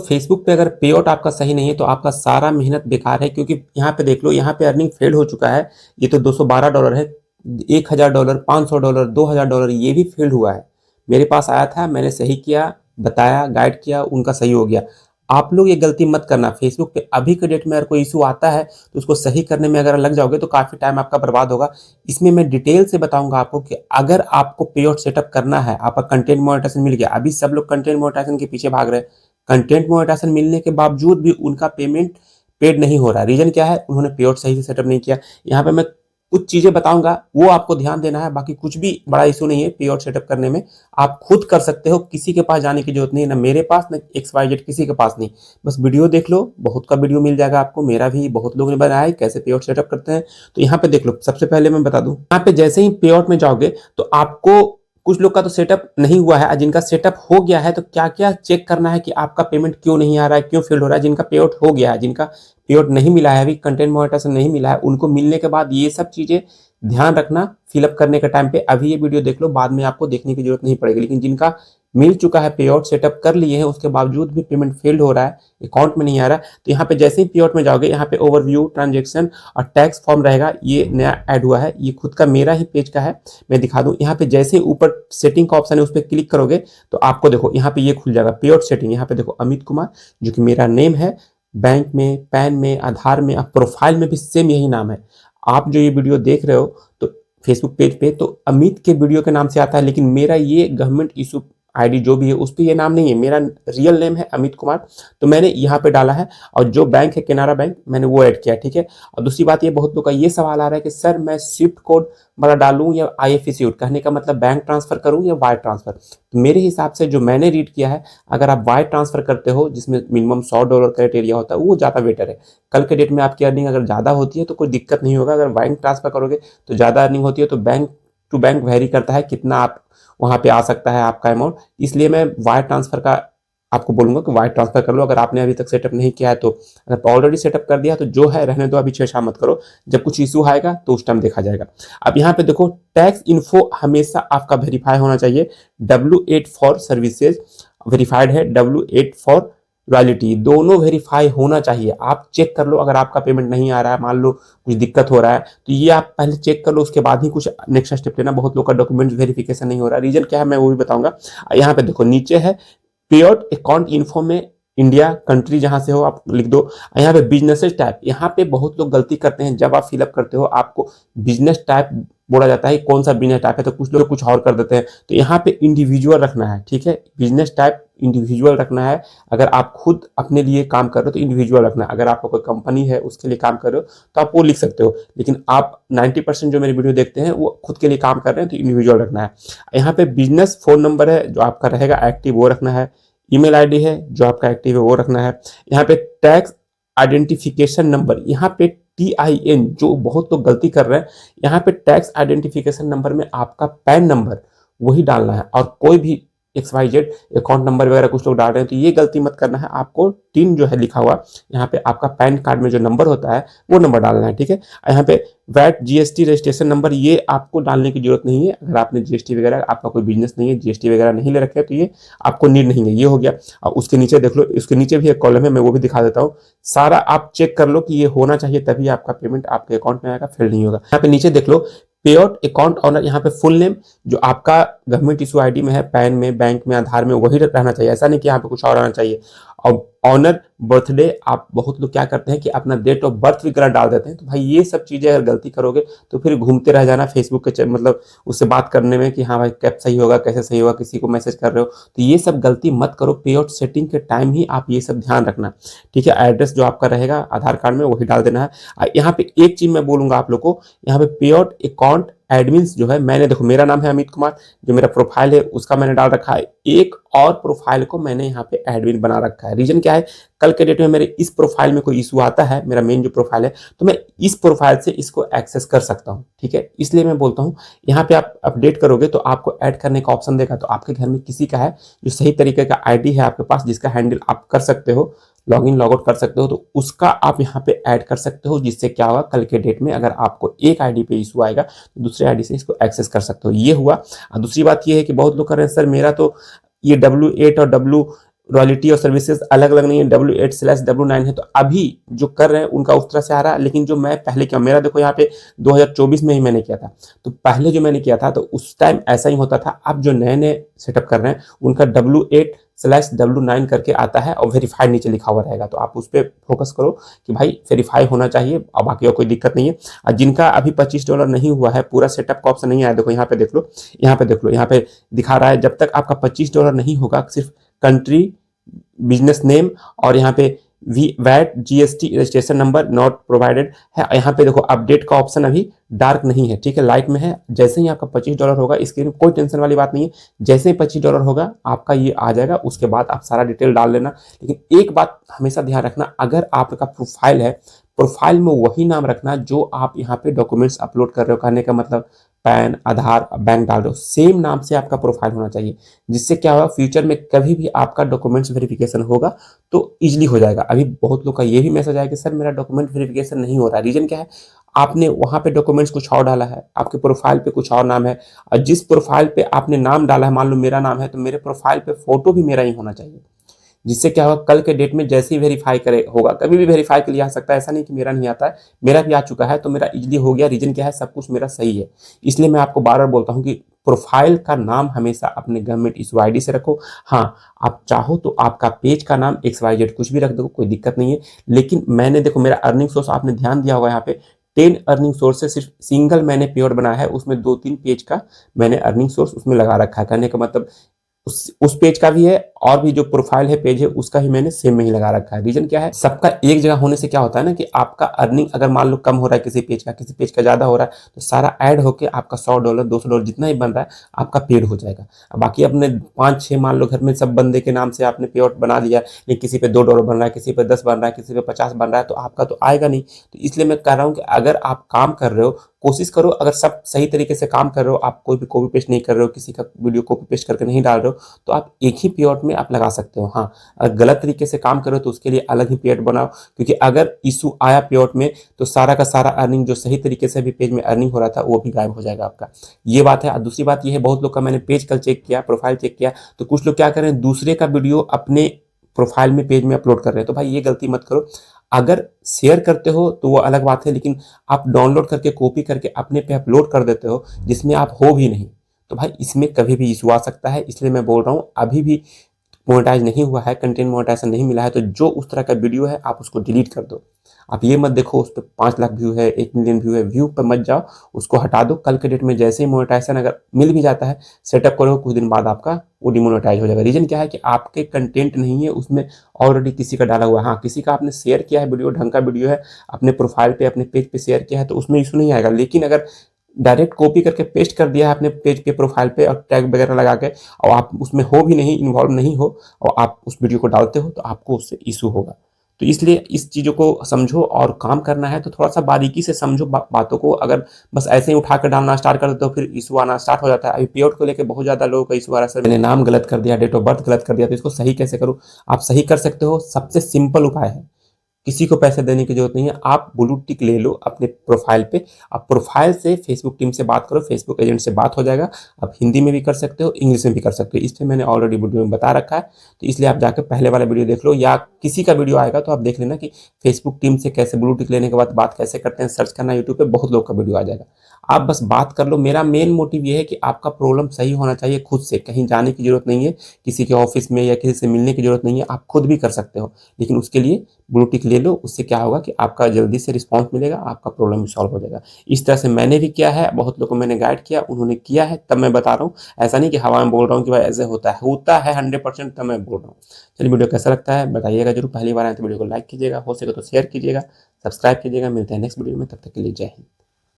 Facebook पे अगर पे आउट आपका सही नहीं है तो आपका सारा मेहनत बेकार है, क्योंकि यहाँ पे देख लो, यहाँ पे अर्निंग फेल्ड हो चुका है। ये तो $212 है, $1000, $500, $2000 ये भी फेल्ड हुआ है। मेरे पास आया था, मैंने सही किया, बताया, गाइड किया, उनका सही हो गया। आप लोग ये गलती मत करना। फेसबुक पे अभी के डेट में अगर कोई इशू आता है तो उसको सही करने में अगर लग जाओगे तो काफ़ी टाइम आपका बर्बाद होगा। इसमें मैं डिटेल से बताऊंगा आपको कि अगर आपको पे आउट सेटअप करना है, आपका कंटेंट मोनेटाइजेशन मिल गया। अभी सब लोग कंटेंट मोनेटाइजेशन के पीछे भाग रहे हैं। कंटेंट मोनेटाइजेशन मिलने के बावजूद भी उनका पेमेंट पेड नहीं हो रहा। रीजन क्या है? उन्होंने पे आउट सही से सेटअप नहीं किया। यहाँ पे मैं कुछ चीजें बताऊंगा, वो आपको ध्यान देना है। बाकी कुछ भी बड़ा इशू नहीं है पे आउट सेटअप करने में। आप खुद कर सकते हो, किसी के पास जाने की जरूरत नहीं है, ना मेरे पास, ना XYZ किसी के पास नहीं। बस वीडियो देख लो, बहुत का वीडियो मिल जाएगा आपको। मेरा भी बहुत लोगों ने बनाया है कैसे पे आउट सेटअप करते हैं। तो यहाँ पे देख लो, सबसे पहले मैं बता दूं, यहाँ पे जैसे ही पे आउट में जाओगे तो आपको, कुछ लोग का तो सेटअप नहीं हुआ है, जिनका सेटअप हो गया है तो क्या क्या चेक करना है कि आपका पेमेंट क्यों नहीं आ रहा है, क्यों फेल हो रहा है। जिनका पे आउट हो गया है, जिनका पे आउट नहीं मिला है, अभी कंटेंट मोनेटाइजेशन नहीं मिला है, उनको मिलने के बाद ये सब चीजें ध्यान रखना फिलअप करने के टाइम पे। अभी ये वीडियो देख लो, बाद में आपको देखने की जरूरत नहीं पड़ेगी। लेकिन जिनका मिल चुका है, पे आउट सेटअप कर लिए हैं, उसके बावजूद भी पेमेंट फेल्ड हो रहा है, अकाउंट में नहीं आ रहा, तो यहाँ पे जैसे ही पे आउट में जाओगे, यहाँ पे ओवरव्यू, ट्रांजेक्शन और टैक्स फॉर्म रहेगा। ये नया ऐड हुआ है, ये खुद का मेरा ही पेज का है, मैं दिखा दूं। यहाँ पे जैसे ही ऊपर सेटिंग का ऑप्शन है, उस पर क्लिक करोगे तो आपको देखो यहाँ पे ये खुल जाएगा पे आउट सेटिंग। यहाँ पे देखो अमित कुमार, जो कि मेरा नेम है। बैंक में, पैन में, आधार में, प्रोफाइल में भी सेम यही नाम है। आप जो ये वीडियो देख रहे हो तो फेसबुक पेज पे तो अमित के वीडियो के नाम से आता है, लेकिन मेरा ये गवर्नमेंट इशू आईडी जो भी है उस पर ये नाम नहीं है। मेरा रियल नेम है अमित कुमार, तो मैंने यहाँ पे डाला है। और जो बैंक है केनरा बैंक, मैंने वो ऐड किया, ठीक है। और दूसरी बात, ये बहुत लोग का ये सवाल आ रहा है कि सर मैं स्विफ्ट कोड वाला डालूं या IFSC, कहने का मतलब बैंक ट्रांसफर करूं या वायर ट्रांसफर। तो मेरे हिसाब से जो मैंने रीड किया है, अगर आप वायर ट्रांसफर करते हो जिसमें मिनिमम $100 क्राइटेरिया होता है, वो ज़्यादा बेटर है। कल के डेट में आपकी अर्निंग अगर ज़्यादा होती है तो कोई दिक्कत नहीं होगा। अगर बैंक ट्रांसफर करोगे तो ज़्यादा अर्निंग होती है, तो बैंक टू बैंक वेरी करता है कितना आप वहां पे आ सकता है आपका अमाउंट। इसलिए मैं वायर ट्रांसफर का आपको बोलूंगा कि वायर ट्रांसफर कर लो। अगर आपने अभी तक सेटअप नहीं किया है तो, अगर ऑलरेडी सेटअप कर दिया तो जो है रहने दो, अभी छेड़छाड़ मत करो। जब कुछ इशू आएगा तो उस टाइम देखा जाएगा। अब यहाँ पे देखो, टैक्स इन्फो हमेशा आपका वेरीफाई होना चाहिए। W8 फॉर सर्विसेज वेरीफाइड है, W8 फॉर रॉयल्टी, दोनों वेरीफाई होना चाहिए। आप चेक कर लो, अगर आपका पेमेंट नहीं आ रहा है, मान लो कुछ दिक्कत हो रहा है, तो ये आप पहले चेक कर लो, उसके बाद ही कुछ नेक्स्ट स्टेप लेना। बहुत लोग का डॉक्यूमेंट वेरिफिकेशन नहीं हो रहा है, रीजन क्या है मैं वो भी बताऊंगा। यहाँ पे देखो नीचे है पे आउट अकाउंट इन्फो में इंडिया, कंट्री जहां से हो आप लिख दो। यहाँ पे बिजनेस टाइप, यहाँ पे बहुत लोग गलती करते हैं। जब आप फिलअप करते हो आपको बिजनेस टाइप बोला जाता है, कौन सा बिजनेस टाइप है, तो कुछ लोग कुछ और कर देते हैं। तो यहाँ पे इंडिविजुअल रखना है, ठीक है। बिजनेस टाइप इंडिविजुअल रखना है। अगर आप खुद अपने लिए काम कर रहे हो तो इंडिविजुअल रखना है। अगर आपका कोई कंपनी है उसके लिए काम कर रहे हो तो आप वो लिख सकते हो। लेकिन आप 90% जो मेरी वीडियो देखते हैं वो खुद के लिए काम कर रहे हैं, तो इंडिविजुअल रखना है। यहाँ पे बिजनेस फोन नंबर है जो आपका रहेगा एक्टिव, वो रखना है। ईमेल आईडी है जो आपका एक्टिव है, वो रखना है। यहाँ पे टैक्स आइडेंटिफिकेशन नंबर, यहाँ पे TIN, जो बहुत लोग गलती कर रहे हैं। यहाँ पे टैक्स आइडेंटिफिकेशन नंबर में आपका पैन नंबर वही डालना है, और कोई भी XYZ अकाउंट नंबर वगैरह कुछ लोग डाल रहे हैं तो ये गलती मत करना है। आपको टिन जो है लिखा हुआ, यहाँ पे आपका पैन कार्ड में जो नंबर होता है वो नंबर डालना है, ठीक है। यहाँ पे वैट GST रजिस्ट्रेशन नंबर, ये आपको डालने की जरूरत नहीं है। अगर आपने GST वगैरह, आपका कोई बिजनेस नहीं है, GST वगैरह नहीं ले रखे तो ये आपको नीड नहीं है। ये हो गया। और उसके नीचे देख लो, उसके नीचे भी एक कॉलम है, मैं वो भी दिखा देता हूँ। सारा आप चेक कर लो कि ये होना चाहिए, तभी आपका पेमेंट आपके अकाउंट में आएगा, फेल नहीं होगा। यहाँ पे नीचे देख लो पे आउट अकाउंट ऑनर, यहाँ पे फुल नेम जो आपका गवर्नमेंट इशू आईडी में है, पैन में, बैंक में, आधार में, वही रहना चाहिए। ऐसा नहीं कि यहाँ पे कुछ और आना चाहिए। और ऑनर बर्थडे, आप बहुत लोग क्या करते हैं कि अपना डेट ऑफ बर्थ वगैरह डाल देते हैं। तो भाई ये सब चीजें अगर गलती करोगे तो फिर घूमते रह जाना फेसबुक के, मतलब उससे बात करने में कि हाँ भाई कैसे सही होगा, कैसे सही होगा, किसी को मैसेज कर रहे हो, तो ये सब गलती मत करो। पे आउट सेटिंग के टाइम ही आप ये सब ध्यान रखना, ठीक है। एड्रेस जो आपका रहेगा आधार कार्ड में वही डाल देना है। यहाँ पे एक चीज मैं बोलूंगा आप लोग को, यहाँ पे पे आउट अकाउंट एडमिन्स जो है, मैंने देखो मेरा नाम है अमित कुमार, जो मेरा प्रोफाइल है उसका मैंने डाल रखा है। एक और प्रोफाइल को मैंने यहाँ पे एडमिन बना रखा है। रीजन क्या है, कल के डेट में मेरे इस प्रोफाइल में कोई इशू आता है, मेरा मेन जो प्रोफाइल है, तो मैं इस प्रोफाइल से इसको एक्सेस कर सकता हूँ, ठीक है। इसलिए मैं बोलता हूँ यहाँ पे आप अपडेट करोगे तो आपको ऐड करने का ऑप्शन देगा। तो आपके घर में किसी का है जो सही तरीके का आईडी है आपके पास, जिसका हैंडल आप कर सकते हो, लॉग इन लॉग आउट कर सकते हो, तो उसका आप यहाँ पे ऐड कर सकते हो। जिससे क्या होगा, कल के डेट में अगर आपको एक आईडी पे इशू आएगा तो दूसरे आईडी से इसको एक्सेस कर सकते हो। ये हुआ। और दूसरी बात ये है कि बहुत लोग कर रहे हैं सर मेरा तो ये W8 और रॉयल्टी और सर्विसेज अलग अलग नहीं है, W8/W9 है। तो अभी जो कर रहे हैं उनका उस तरह से आ रहा है, लेकिन जो मैं पहले किया, मेरा देखो यहाँ पे 2024 में ही मैंने किया था। तो पहले जो मैंने किया था तो उस टाइम ऐसा ही होता था। अब जो नए नए सेटअप कर रहे हैं उनका W8/W9 करके आता है और वेरीफाइड नीचे लिखा हुआ रहेगा। तो आप उस पर फोकस करो कि भाई वेरीफाई होना चाहिए, और बाकी और कोई दिक्कत नहीं है। और जिनका अभी $25 नहीं हुआ है, पूरा सेटअप का ऑप्शन नहीं आया, देखो यहाँ पे देख लो, यहाँ पे देख लो, यहाँ पे दिखा रहा है जब तक आपका $25 नहीं होगा, सिर्फ कंट्री, बिजनेस नेम और यहाँ पे VAT GST registration number not provided है। यहाँ पे देखो अपडेट का ऑप्शन अभी डार्क नहीं है, ठीक है, लाइट में है। जैसे ही आपका $25 होगा, इसके लिए कोई टेंशन वाली बात नहीं है। जैसे ही $25 होगा आपका ये आ जाएगा, उसके बाद आप सारा डिटेल डाल लेना। लेकिन एक बात हमेशा ध्यान रखना, अगर आपका प्रोफाइल है, प्रोफाइल में वही नाम रखना जो आप यहाँ पे डॉक्यूमेंट्स अपलोड कर रहे हो। कहने का मतलब पैन, आधार, बैंक डाल रहे हो, सेम नाम से आपका प्रोफाइल होना चाहिए। जिससे क्या होगा, फ्यूचर में कभी भी आपका डॉक्यूमेंट्स वेरिफिकेशन होगा तो इजीली हो जाएगा। अभी बहुत लोग का ये भी मैसेज आया कि सर मेरा डॉक्यूमेंट वेरिफिकेशन नहीं हो रहा है। रीजन क्या है, आपने वहां पे डॉक्यूमेंट्स कुछ और डाला है, आपके प्रोफाइल पे कुछ और नाम है, और जिस प्रोफाइल पे आपने नाम डाला है, मान लो मेरा नाम है, तो मेरे प्रोफाइल पे फोटो भी मेरा ही होना चाहिए। जिससे क्या होगा, कल के डेट में जैसे ही वेरीफाई करे होगा, कभी भी वेरीफाई के लिए आ सकता है, ऐसा नहीं कि मेरा नहीं आता है, मेरा भी आ चुका है, तो मेरा इजीली हो गया। रीजन क्या है, सब कुछ मेरा सही है। इसलिए मैं आपको बार बार बोलता हूँ कि प्रोफाइल का नाम हमेशा अपने गवर्नमेंट इशू आईडी से रखो। हाँ, आप चाहो तो आपका पेज का नाम XYZ कुछ भी रख दो, कोई दिक्कत नहीं है। लेकिन मैंने देखो, मेरा अर्निंग सोर्स आपने ध्यान दिया होगा, यहाँ पे 10 अर्निंग सोर्स से सिर्फ सिंगल मैंने पेयर बनाया है, उसमें 2-3 पेज का मैंने अर्निंग सोर्स उसमें लगा रखा है। कहने का मतलब उस पेज का भी है, और भी जो प्रोफाइल है पेज है उसका ही मैंने सेम में ही लगा रखा है। रीजन क्या है, सबका एक जगह होने से क्या होता है ना कि आपका अर्निंग अगर मान लो कम हो रहा है किसी पेज का, किसी पेज का ज्यादा हो रहा है, तो सारा ऐड होके आपका $100 $200 जितना ही बन रहा है आपका पेड हो जाएगा। बाकी अपने 5-6 मान लो घर में सब बंदे के नाम से आपने पे आउट बना लिया, लेकिन किसी पे $2 बन रहा है, किसी पे 10 बन रहा है, किसी पे 50 बन रहा है, तो आपका तो आएगा नहीं। तो इसलिए मैं कह रहा हूँ कि अगर आप काम कर रहे हो, कोशिश करो, अगर सब सही तरीके से काम कर रहे हो, आप कोई भी कॉपी पेस्ट नहीं कर रहे हो, किसी का वीडियो कॉपी पेस्ट करके नहीं डाल रहे हो, तो आप एक ही पेआउट में आप लगा सकते हो। हाँ, अगर गलत तरीके से काम करो तो उसके लिए अलग ही पेआउट बनाओ, क्योंकि अगर इशू आया पेआउट में तो सारा का सारा अर्निंग जो सही तरीके से भी पेज में अर्निंग हो रहा था वो भी गायब हो जाएगा आपका। ये बात है। और दूसरी बात ये है, बहुत लोग का मैंने पेज कल चेक किया, प्रोफाइल चेक किया, तो कुछ लोग क्या कर रहे हैं, दूसरे का वीडियो अपने प्रोफाइल में पेज में अपलोड कर रहे हैं। तो भाई ये गलती मत करो। अगर शेयर करते हो तो वो अलग बात है, लेकिन आप डाउनलोड करके कॉपी करके अपने पे अपलोड कर देते हो जिसमें आप हो भी नहीं, तो भाई इसमें कभी भी इशू आ सकता है। इसलिए मैं बोल रहा हूँ, अभी भी मोनेटाइज नहीं हुआ है, कंटेंट मोनेटाइजेशन नहीं मिला है, तो जो उस तरह का वीडियो है आप उसको डिलीट कर दो। आप ये मत देखो उस पर 5 लाख व्यू है, 1 मिलियन व्यू है, व्यू पर मत जाओ, उसको हटा दो। कल के डेट में जैसे ही मोनेटाइजेशन अगर मिल भी जाता है, सेटअप करो, कुछ दिन बाद आपका वो डिमोनेटाइज हो जाएगा। रीजन क्या है कि आपके कंटेंट नहीं है उसमें, ऑलरेडी किसी का डाला हुआ है। हाँ, किसी का आपने शेयर किया है वीडियो, ढंग का वीडियो है, अपने प्रोफाइल पे अपने पेज पे शेयर किया है, तो उसमें इशू नहीं आएगा। लेकिन अगर डायरेक्ट कॉपी करके पेस्ट कर दिया है अपने पेज पे प्रोफाइल पे और टैग वगैरह लगा के, और आप उसमें हो भी नहीं, इन्वॉल्व नहीं हो, और आप उस वीडियो को डालते हो, तो आपको उससे इशू होगा। तो इसलिए इस चीज़ों को समझो, और काम करना है तो थोड़ा सा बारीकी से समझो बातों को। अगर बस ऐसे ही उठा कर डालना स्टार्ट कर देते हो, फिर इशू आना स्टार्ट हो जाता है। अभी पेआउट को लेकर बहुत ज़्यादा लोगों का इशू आ रहा है, सर मैंने नाम गलत कर दिया, डेट ऑफ बर्थ गलत कर दिया, तो इसको सही कैसे करूँ। आप सही कर सकते हो, सबसे सिंपल उपाय है, किसी को पैसे देने की जरूरत नहीं है। आप ब्लू टिक ले लो अपने प्रोफाइल पे, आप प्रोफाइल से फेसबुक टीम से बात करो, फेसबुक एजेंट से बात हो जाएगा। आप हिंदी में भी कर सकते हो, इंग्लिश में भी कर सकते हो, इस पर मैंने ऑलरेडी वीडियो में बता रखा है। तो इसलिए आप जाकर पहले वाला वीडियो देख लो, या किसी का वीडियो आएगा तो आप देख लेना कि फेसबुक टीम से कैसे ब्लू टिक लेने के बाद बात कैसे करते हैं। सर्च करना यूट्यूब पे, बहुत लोग का वीडियो आ जाएगा। आप बस बात कर लो। मेरा मेन मोटिव ये है कि आपका प्रॉब्लम सही होना चाहिए खुद से, कहीं जाने की जरूरत नहीं है, किसी के ऑफिस में या किसी से मिलने की जरूरत नहीं है, आप खुद भी कर सकते हो। लेकिन उसके लिए ब्लू टिक ले लो, उससे क्या होगा कि आपका जल्दी से रिस्पांस मिलेगा, आपका प्रॉब्लम भी सॉल्व हो जाएगा। इस तरह से मैंने भी किया है, बहुत लोगों को मैंने गाइड किया, उन्होंने किया है, तब मैं बता रहा हूँ। ऐसा नहीं कि हवा में बोल रहा हूँ कि भाई ऐसे होता है 100%, तब मैं बोल रहा हूँ। चलिए, वीडियो कैसा लगता है बताइएगा जरूर। पहली बार आए तो वीडियो को लाइक कीजिएगा, हो सके तो शेयर कीजिएगा, सब्सक्राइब कीजिएगा। मिलते हैं नेक्स्ट वीडियो में, तब तक के लिए जय हिंद।